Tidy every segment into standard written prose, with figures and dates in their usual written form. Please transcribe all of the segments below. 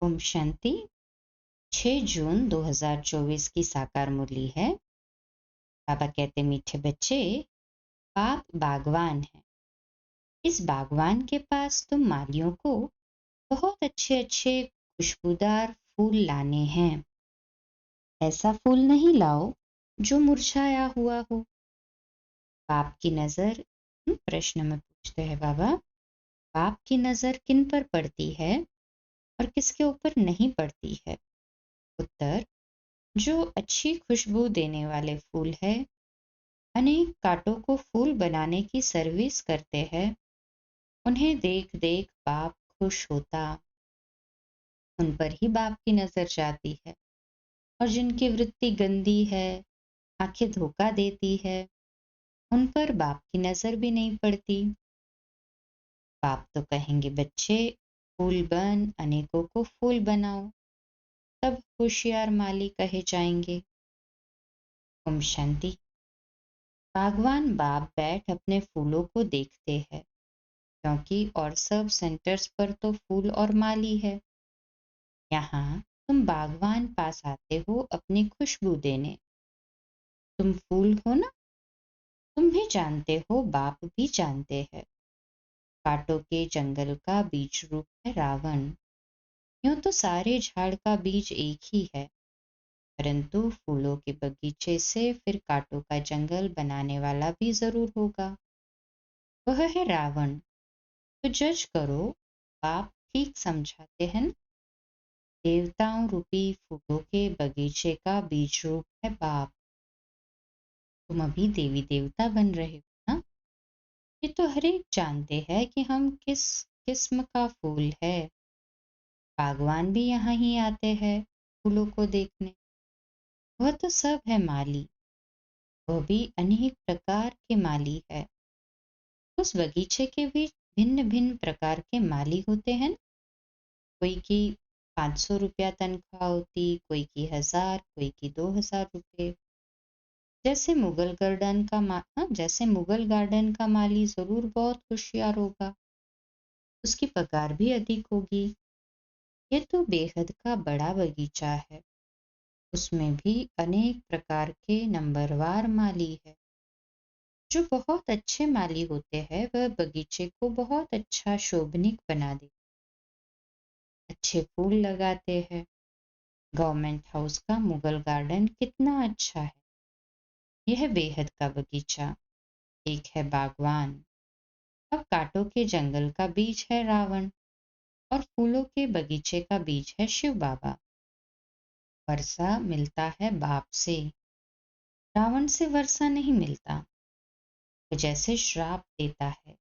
ओम शांति। 6 जून 2024 की साकार मुरली है। बाबा कहते, मीठे बच्चे, बाप बागवान है। इस बागवान के पास तुम मालियों को बहुत अच्छे अच्छे खुशबूदार फूल लाने हैं। ऐसा फूल नहीं लाओ जो मुरझाया हुआ हो। बाप की नजर प्रश्न में पूछते हैं बाबा, बाप की नजर किन पर पड़ती है और किसके ऊपर नहीं पड़ती है? उत्तर, जो अच्छी खुशबू देने वाले फूल है, अनेक कांटों को फूल बनाने की सर्विस करते हैं, उन्हें देख देख बाप खुश होता, उन पर ही बाप की नजर जाती है। और जिनकी वृत्ति गंदी है, आंखें धोखा देती है, उन पर बाप की नजर भी नहीं पड़ती। बाप तो कहेंगे, बच्चे फूल बन अनेकों को फूल बनाओ, तब होशियार माली कहे जाएंगे। ओम शांति। बागवान बाप बैठ अपने फूलों को देखते हैं, क्योंकि और सब सेंटर्स पर तो फूल और माली है। यहाँ तुम बागवान पास आते हो अपनी खुशबू देने। तुम फूल हो ना, तुम भी जानते हो, बाप भी जानते हैं। कांटों के जंगल का बीज रूप है रावण। यूं तो सारे झाड़ का बीज एक ही है, परंतु फूलों के बगीचे से फिर कांटों का जंगल बनाने वाला भी जरूर होगा। वह है रावण। तो जज करो, बाप ठीक समझाते हैं ना? देवताओं रूपी फूलों के बगीचे का बीज रूप है बाप। तुम अभी देवी देवता बन रहे हो ना? ये तो हर एक जानते हैं कि हम किस किस्म का फूल है। बागवान भी यहाँ ही आते हैं फूलों को देखने। वह तो सब है माली, वह भी अनेक प्रकार के माली है। उस बगीचे के भी भिन्न भिन्न प्रकार के माली होते हैं। कोई की 500 रुपया तनख्वाह होती, कोई की 1000, कोई की 2000 रुपये। जैसे मुगल गार्डन का माली जरूर बहुत होशियार होगा, उसकी पगार भी अधिक होगी। ये तो बेहद का बड़ा बगीचा है, उसमें भी अनेक प्रकार के नंबरवार माली है। जो बहुत अच्छे माली होते हैं, वह बगीचे को बहुत अच्छा शोभनिक बना देते, अच्छे फूल लगाते हैं। गवर्नमेंट हाउस का मुगल गार्डन कितना अच्छा है। यह बेहद का बगीचा, एक है बागवान। अब कांटों के जंगल का बीज है रावण, और फूलों के बगीचे का बीज है शिव बाबा। वर्षा मिलता है बाप से, रावण से वर्षा नहीं मिलता। तो जैसे श्राप देता है,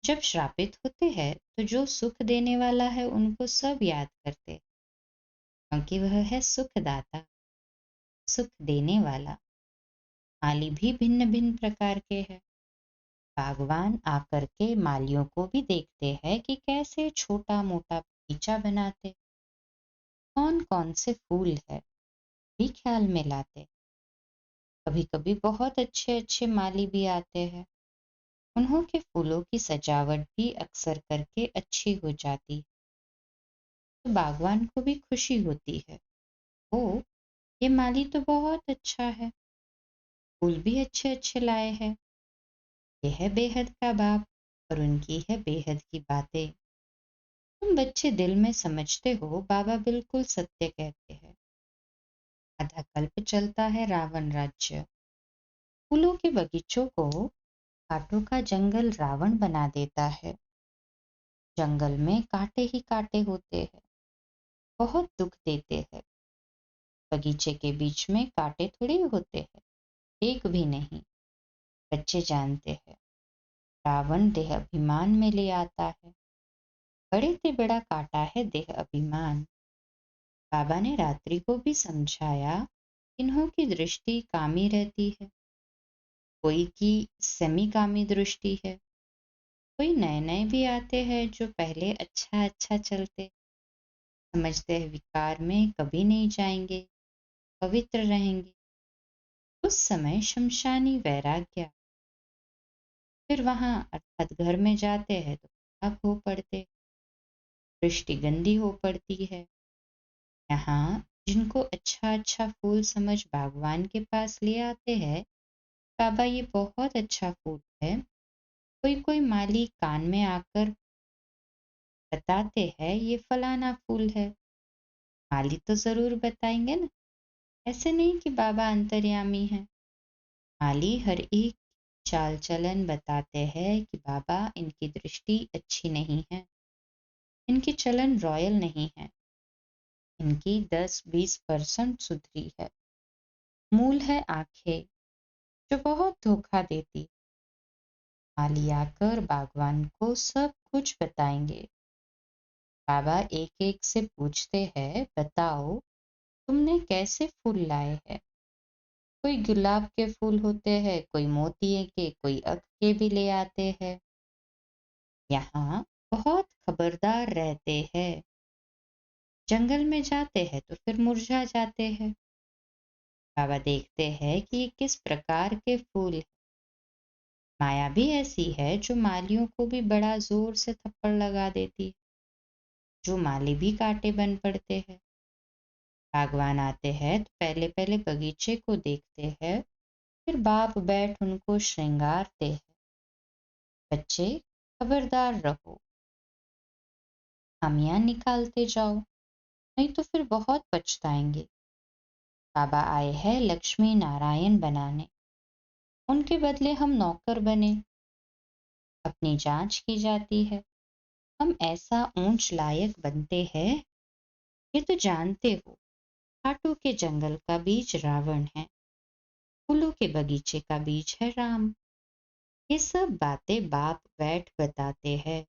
जब श्रापित होते हैं तो जो सुख देने वाला है उनको सब याद करते हैं, क्योंकि वह है सुखदाता, सुख देने वाला। माली भी भिन्न भिन्न प्रकार के हैं। बागवान आकर के मालियों को भी देखते हैं कि कैसे छोटा मोटा बगीचा बनाते, कौन कौन से फूल है भी ख्याल में लाते। कभी कभी बहुत अच्छे अच्छे माली भी आते हैं, उन्हों के फूलों की सजावट भी अक्सर करके अच्छी हो जाती, तो बागवान को भी खुशी होती है। ओ, ये माली तो बहुत अच्छा है, फूल भी अच्छे अच्छे लाए हैं। यह है बेहद का बाप, और उनकी है बेहद की बातें। तुम बच्चे दिल में समझते हो, बाबा बिल्कुल सत्य कहते हैं। आधा कल्प चलता है रावण राज्य। फूलों के बगीचों को कांटों का जंगल रावण बना देता है। जंगल में कांटे ही कांटे होते हैं, बहुत दुख देते हैं। बगीचे के बीच में कांटे थोड़े होते हैं, एक भी नहीं। बच्चे जानते हैं, रावण देह अभिमान में ले आता है। बड़े से बड़ा कांटा है देह अभिमान। बाबा ने रात्रि को भी समझाया, इन्हों की दृष्टि कामी रहती है, कोई की सेमी कामी दृष्टि है। कोई नए नए भी आते हैं जो पहले अच्छा अच्छा चलते, समझते हैं विकार में कभी नहीं जाएंगे, पवित्र रहेंगे। उस समय शमशानी वैराग्य, फिर वहां अर्थात घर में जाते हैं तो खराब हो पड़ते। दृष्टि गंदी हो पड़ती है। यहाँ जिनको अच्छा अच्छा फूल समझ बागवान के पास ले आते हैं, बाबा ये बहुत अच्छा फूल है। कोई कोई माली कान में आकर बताते हैं ये फलाना फूल है। माली तो जरूर बताएंगे ना, ऐसे नहीं कि बाबा अंतर्यामी है। माली हर एक चाल चलन बताते हैं कि बाबा इनकी दृष्टि अच्छी नहीं है, इनकी चलन रॉयल नहीं है, इनकी 10-20% सुधरी है। मूल है आंखें जो बहुत धोखा देती। माली आकर बागवान को सब कुछ बताएंगे। बाबा एक एक से पूछते हैं, बताओ तुमने कैसे फूल लाए हैं। कोई गुलाब के फूल होते हैं, कोई मोतिये के, कोई अक के भी ले आते हैं। यहाँ बहुत खबरदार रहते हैं। जंगल में जाते हैं तो फिर मुरझा जाते हैं। बाबा देखते हैं कि ये किस प्रकार के फूल हैं। माया भी ऐसी है जो मालियों को भी बड़ा जोर से थप्पड़ लगा देती है, जो माली भी कांटे बन पड़ते हैं। बागवान आते हैं तो पहले पहले बगीचे को देखते हैं, फिर बाप बैठ उनको श्रृंगारते हैं। बच्चे खबरदार रहो, खामियां निकालते जाओ, नहीं तो फिर बहुत पछताएंगे। बाबा आए हैं लक्ष्मी नारायण बनाने, उनके बदले हम नौकर बने। अपनी जांच की जाती है, हम ऐसा ऊंच लायक बनते हैं। ये तो जानते हो, खाटू के जंगल का बीज रावण है, फूलों के बगीचे का बीज है राम। ये सब बातें बाप बैठ बताते हैं।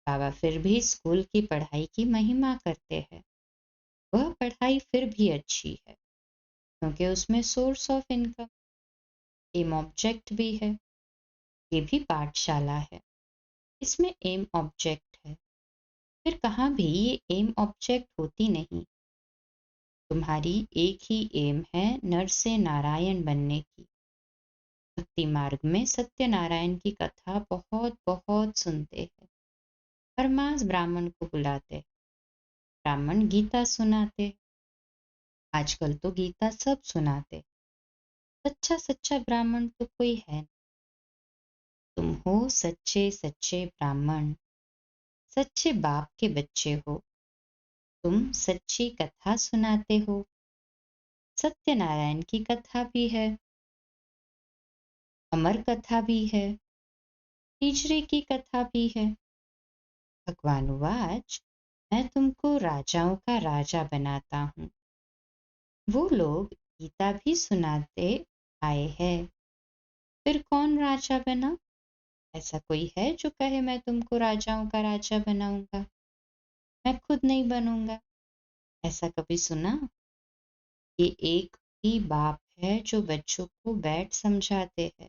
बाबा फिर भी स्कूल की पढ़ाई की महिमा करते हैं। वह पढ़ाई फिर भी अच्छी है, क्योंकि उसमें source of income, aim object भी है। ये भी पाठशाला है, इसमें एम ऑब्जेक्ट है। फिर कहाँ भी ये एम ऑब्जेक्ट होती नहीं। तुम्हारी एक ही एम है, नर से नारायण बनने की। भक्ति मार्ग में सत्यनारायण की कथा बहुत बहुत सुनते हैं। हर मास ब्राह्मण को बुलाते, ब्राह्मण गीता सुनाते। आजकल तो गीता सब सुनाते। सच्चा सच्चा ब्राह्मण तो कोई है नहीं। तुम हो सच्चे सच्चे ब्राह्मण, सच्चे बाप के बच्चे हो। तुम सच्ची कथा सुनाते हो। सत्यनारायण की कथा भी है, अमर कथा भी है, तीसरे की कथा भी है। भगवान वाच, मैं तुमको राजाओं का राजा बनाता हूँ। वो लोग गीता भी सुनाते आए हैं। फिर कौन राजा बना? ऐसा कोई है जो कहे मैं तुमको राजाओं का राजा बनाऊंगा? मैं खुद नहीं बनूंगा। ऐसा कभी सुना? ये एक ही बाप है जो बच्चों को बैठ समझाते हैं।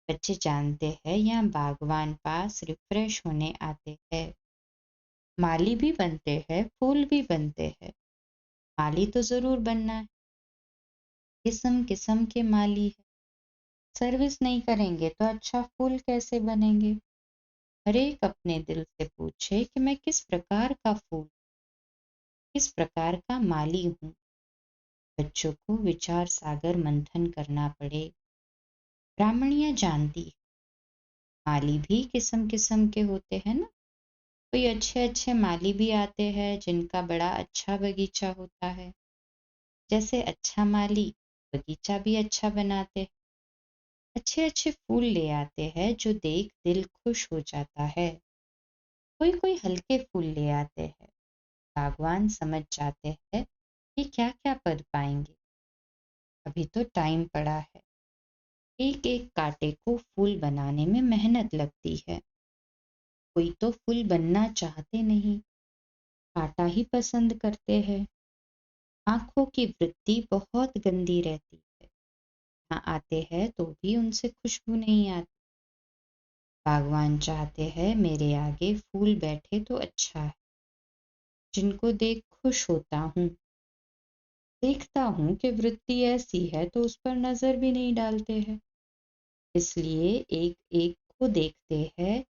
बच्चे जानते हैं यहाँ बागवान पास रिफ्रेश होने आते हैं। माली भी बनते हैं, फूल भी बनते हैं। माली तो जरूर बनना है। किस्म किस्म के माली है। सर्विस नहीं करेंगे तो अच्छा फूल कैसे बनेंगे? हर एक अपने दिल से पूछे कि मैं किस प्रकार का फूल, किस प्रकार का माली हूँ। बच्चों को विचार सागर मंथन करना पड़े। ब्राह्मणियां जानती है, माली भी किस्म किस्म के होते हैं ना। कोई अच्छे अच्छे माली भी आते हैं जिनका बड़ा अच्छा बगीचा होता है। जैसे अच्छा माली बगीचा भी अच्छा बनाते हैं। अच्छे अच्छे फूल ले आते हैं जो देख दिल खुश हो जाता है। कोई कोई हल्के फूल ले आते हैं। बागवान समझ जाते हैं कि क्या क्या पद पाएंगे। अभी तो टाइम पड़ा है। एक एक कांटे को फूल बनाने में मेहनत लगती है। कोई तो फूल बनना चाहते नहीं, कांटा ही पसंद करते हैं। आंखों की वृत्ति बहुत गंदी रहती है। यहाँ आते हैं तो भी उनसे खुशबू नहीं आती। बागवान चाहते हैं मेरे आगे फूल बैठे तो अच्छा है, जिनको देख खुश होता हूँ। देखता हूँ कि वृत्ति ऐसी है तो उस पर नजर भी नहीं डालते हैं। इसलिए एक एक को देखते हैं,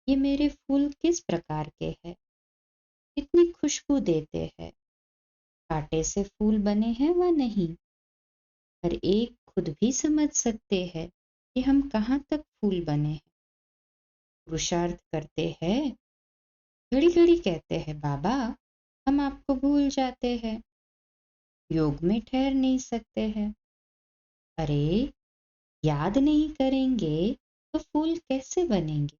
ये मेरे फूल किस प्रकार के हैं। कितनी खुशबू देते हैं, कांटे से फूल बने हैं व नहीं। हर एक खुद भी समझ सकते हैं कि हम कहाँ तक फूल बने हैं। पुरुषार्थ करते हैं, घड़ी घड़ी कहते हैं बाबा हम आपको भूल जाते हैं, योग में ठहर नहीं सकते हैं। अरे याद नहीं करेंगे तो फूल कैसे बनेंगे?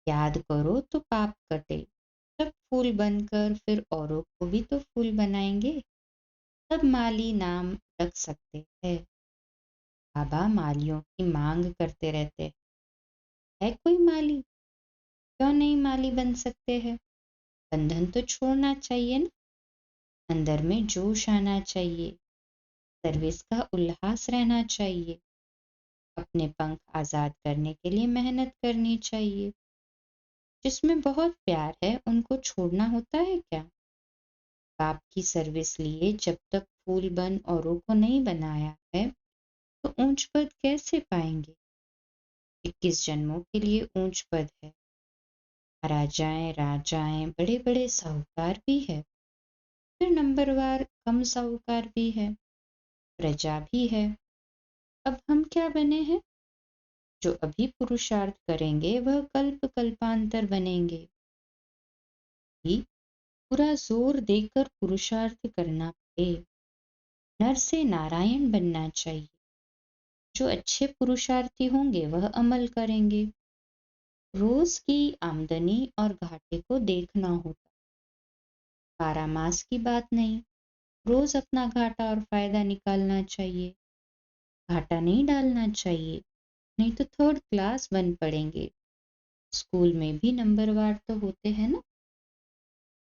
याद करो तो पाप कटे, तब फूल बनकर फिर औरों को भी तो फूल बनाएंगे, तब माली नाम रख सकते हैं। बाबा मालियों की मांग करते रहते हैं, है कोई माली? क्यों नहीं माली बन सकते हैं? बंधन तो छोड़ना चाहिए ना, अंदर में जोश आना चाहिए, सर्विस का उल्लास रहना चाहिए, अपने पंख आजाद करने के लिए मेहनत करनी चाहिए। जिसमें बहुत प्यार है उनको छोड़ना होता है क्या? बाप की सर्विस लिए जब तक फूल बन औरों को नहीं बनाया है तो ऊंच पद कैसे पाएंगे? 21 जन्मों के लिए ऊंच पद है, राजाएं राजाएं बड़े बड़े साहूकार भी है, फिर नंबरवार कम साहूकार भी है, प्रजा भी है। अब हम क्या बने हैं? जो अभी पुरुषार्थ करेंगे वह कल्प कल्पांतर बनेंगे। ही पूरा जोर देकर पुरुषार्थ करना पड़े, नर से नारायण बनना चाहिए। जो अच्छे पुरुषार्थी होंगे वह अमल करेंगे। रोज की आमदनी और घाटे को देखना होता, बारहमास की बात नहीं, रोज अपना घाटा और फायदा निकालना चाहिए। घाटा नहीं डालना चाहिए, नहीं तो थर्ड क्लास बन पड़ेंगे। स्कूल में भी नंबरवार तो होते हैं ना।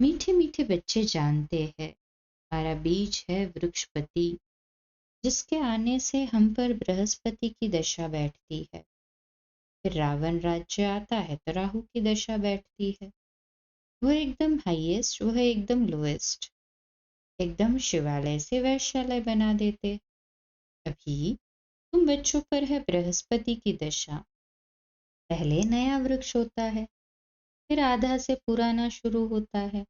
मीठे मीठे बच्चे जानते हैं हमारा बीज है वृक्षपति, जिसके आने से हम पर बृहस्पति की दशा बैठती है। फिर रावण राज्य आता है तो राहु की दशा बैठती है। वह एकदम हाईएस्ट, वह एकदम लोएस्ट, एकदम शिवालय से वैश्यालय बना देते। अभी तुम बच्चों पर है बृहस्पति की दशा। पहले नया वृक्ष होता है, फिर आधा से पुराना शुरू होता है।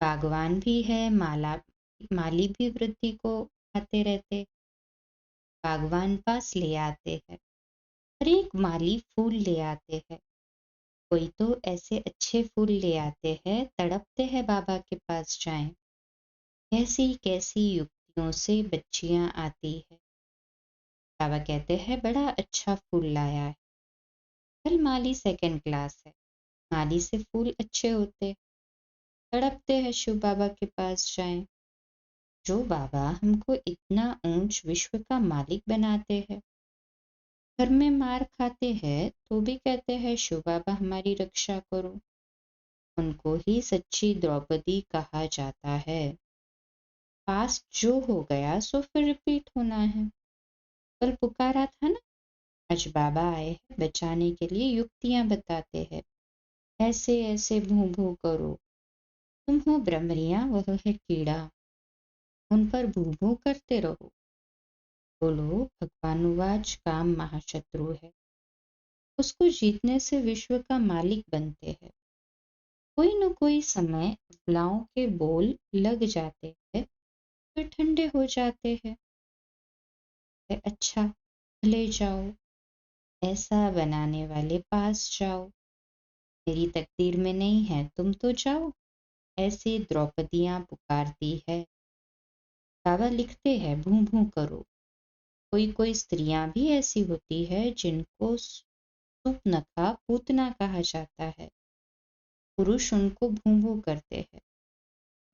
बागवान भी है, माली भी वृद्धि को आते रहते, बागवान पास ले आते हैं। हर एक माली फूल ले आते हैं, कोई तो ऐसे अच्छे फूल ले आते हैं, तड़पते हैं बाबा के पास जाएं। कैसी कैसी युक्तियों से बच्चियां आती है। बाबा कहते हैं बड़ा अच्छा फूल लाया है। कल माली सेकंड क्लास है, माली से फूल अच्छे होते, तड़पते हैं शिव बाबा के पास जाएं। जो बाबा हमको इतना ऊंच विश्व का मालिक बनाते हैं, घर में मार खाते हैं तो भी कहते हैं शिव बाबा हमारी रक्षा करो। उनको ही सच्ची द्रौपदी कहा जाता है। पास्ट जो हो गया सो फिर रिपीट होना है। कल पुकारा था ना, आज बाबा आए हैं बचाने के लिए, युक्तियां बताते हैं। ऐसे ऐसे भू भू करो, तुम हो ब्रह्मरिया वह है कीड़ा, उन पर भू भू करते रहो। बोलो भगवानुवाच काम महाशत्रु है, उसको जीतने से विश्व का मालिक बनते हैं। कोई न कोई समय बलाओं के बोल लग जाते हैं, फिर ठंडे हो जाते हैं। अच्छा ले जाओ, ऐसा बनाने वाले पास जाओ, मेरी तकदीर में नहीं है तुम तो जाओ, ऐसे द्रौपदियां पुकारती है। बाबा लिखते हैं भू भू करो। कोई कोई स्त्रियां भी ऐसी होती है जिनको सुपनखा पूतना कहा जाता है। पुरुष उनको भू भू करते हैं,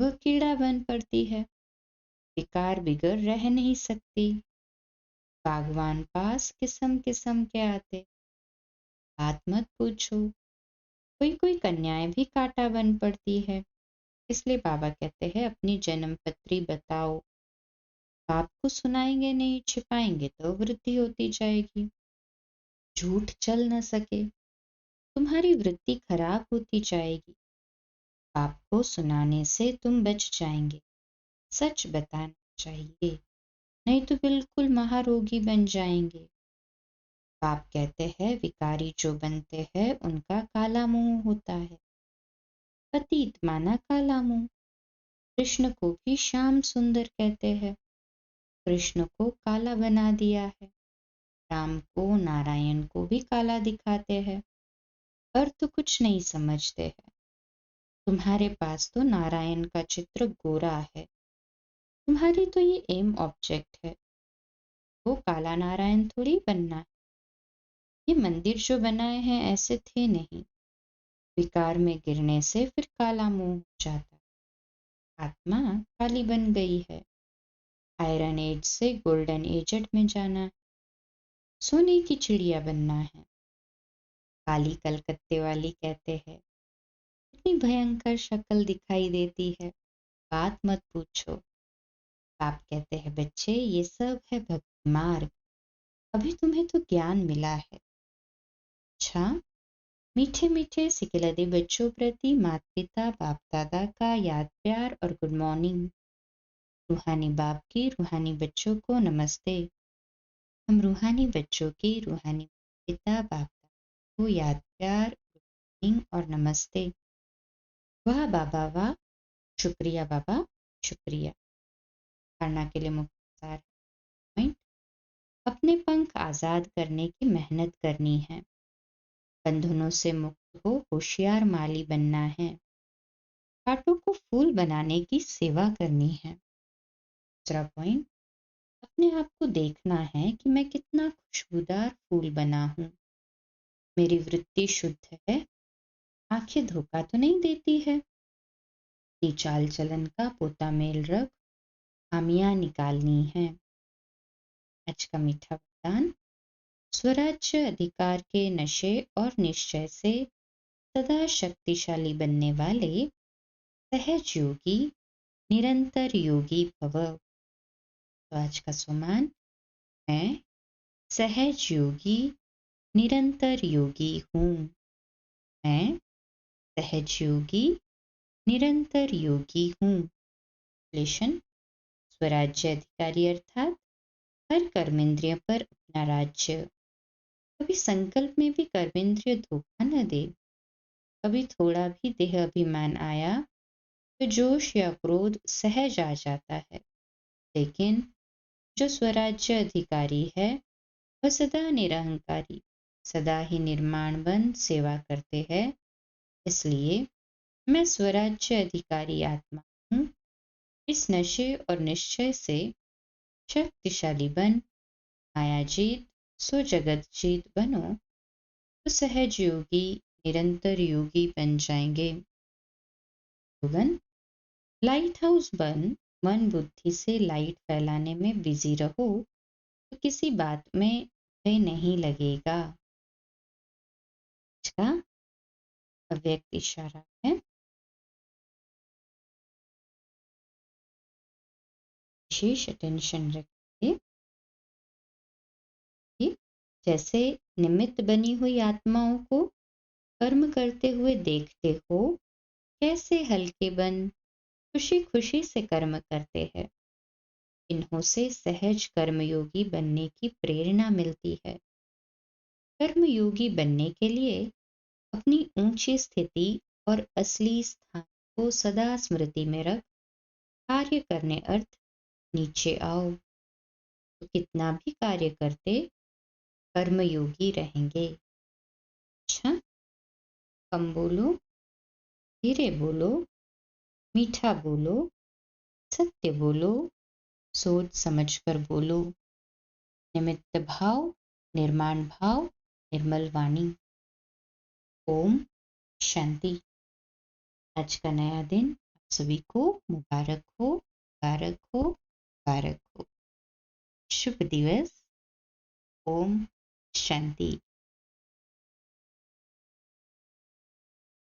वह कीड़ा बन पड़ती है, बेकार बिगर रह नहीं सकती। बागवान पास किस्म किस्म के आते, बात मत पूछो। कोई कोई कन्याएं भी कांटा बन पड़ती है, इसलिए बाबा कहते हैं अपनी जन्म पत्री बताओ। बाप को सुनाएंगे नहीं, छिपाएंगे तो वृद्धि होती जाएगी, झूठ चल न सके, तुम्हारी वृत्ति खराब होती जाएगी। बाप को सुनाने से तुम बच जाएंगे, सच बताना चाहिए, नहीं तो बिल्कुल महारोगी बन जाएंगे। बाप कहते हैं विकारी जो बनते हैं उनका काला मुंह होता है। अतीत माना काला मुंह। कृष्ण को भी श्याम सुंदर कहते हैं। कृष्ण को काला बना दिया है। राम को नारायण को भी काला दिखाते हैं। अर्थ कुछ नहीं समझते हैं। तुम्हारे पास तो नारायण का चित्र गोरा है। तुम्हारी तो ये एम ऑब्जेक्ट है। वो काला नारायण थोड़ी बनना है। ये मंदिर जो बनाए हैं ऐसे थे नहीं। विकार में गिरने से फिर काला मुंह हो जाता है। आत्मा काली बन गई है। आयरन एज से गोल्डन एजड में जाना है। सोने की चिड़िया बनना है। काली कलकत्ते वाली कहते हैं, इतनी भयंकर शक्ल दिखाई देती है, बात मत पूछो। बाप कहते हैं, बच्चे ये सब है भक्ति मार्ग। अभी तुम्हें तो ज्ञान मिला है। अच्छा, मीठे मीठे सिकिलदे बच्चों प्रति माता पिता बाप दादा का याद प्यार और गुड मॉर्निंग। रूहानी बाप की रूहानी बच्चों को नमस्ते। हम रूहानी बच्चों की रूहानी पिता बाप दादा को याद प्यार, गुड मॉर्निंग और नमस्ते। वाह बाबा वाह, शुक्रिया बाबा, शुक्रिया। धारणा के लिए मुख्य सार पॉइंट: अपने पंख आजाद करने की मेहनत करनी है। बंधनों से मुक्त हो होशियार माली बनना है। कांटों को फूल बनाने की सेवा करनी है। दूसरा पॉइंट: अपने आप को देखना है कि मैं कितना खुशबूदार फूल बना हूँ। मेरी वृत्ति शुद्ध है। आंखें धोखा तो नहीं देती है। चाल चलन का पोता मेल रख, खामियां निकालनी है। आज का मीठा वरदान: स्वराज्य अधिकार के नशे और निश्चय से सदा शक्तिशाली बनने वाले सहज योगी निरंतर योगी भव। तो आज का सुमान: मैं सहज योगी निरंतर योगी हूँ। मैं सहज योगी निरंतर योगी हूँ। लेशन: स्वराज्य अधिकारी अर्थात हर कर्मेंद्रिय पर अपना राज्य। कभी संकल्प में भी कर्मेंद्रिय धोखा न दे। कभी थोड़ा भी देह अभिमान आया तो जोश या क्रोध सहज आ जाता है, लेकिन जो स्वराज्य अधिकारी है वह सदा निरहंकारी, सदा ही निर्माणवन सेवा करते हैं। इसलिए मैं स्वराज्य अधिकारी आत्मा हूँ। इस नशे और निश्चय से शक्तिशाली बन, मायाजीत सो जगत जीत बनो तो सहज योगी निरंतर योगी बन जाएंगे। स्लोगन: लाइट हाउस बन, मन बुद्धि से लाइट फैलाने में बिजी रहो तो किसी बात में भय नहीं लगेगा। इसका अव्यक्त इशारा है। विशेष अटेंशन रखिए कि जैसे निमित्त बनी हुई आत्माओं को कर्म करते हुए देखते हो, कैसे हल्के बन खुशी खुशी से कर्म करते हैं। इन्हों से सहज कर्मयोगी बनने की प्रेरणा मिलती है। कर्मयोगी बनने के लिए अपनी ऊंची स्थिति और असली स्थान को सदा स्मृति में रख कार्य करने अर्थ नीचे आओ तो कितना भी कार्य करते कर्मयोगी रहेंगे। अच्छा, कम बोलो, धीरे बोलो, मीठा बोलो, सत्य बोलो, सोच समझकर बोलो। निमित्त भाव, निर्माण भाव, निर्मल वाणी। ओम शांति। आज का नया दिन आप सभी को मुबारक हो, मुबारक हो, मुबारक हो। शुभ दिवस। ओम शांति।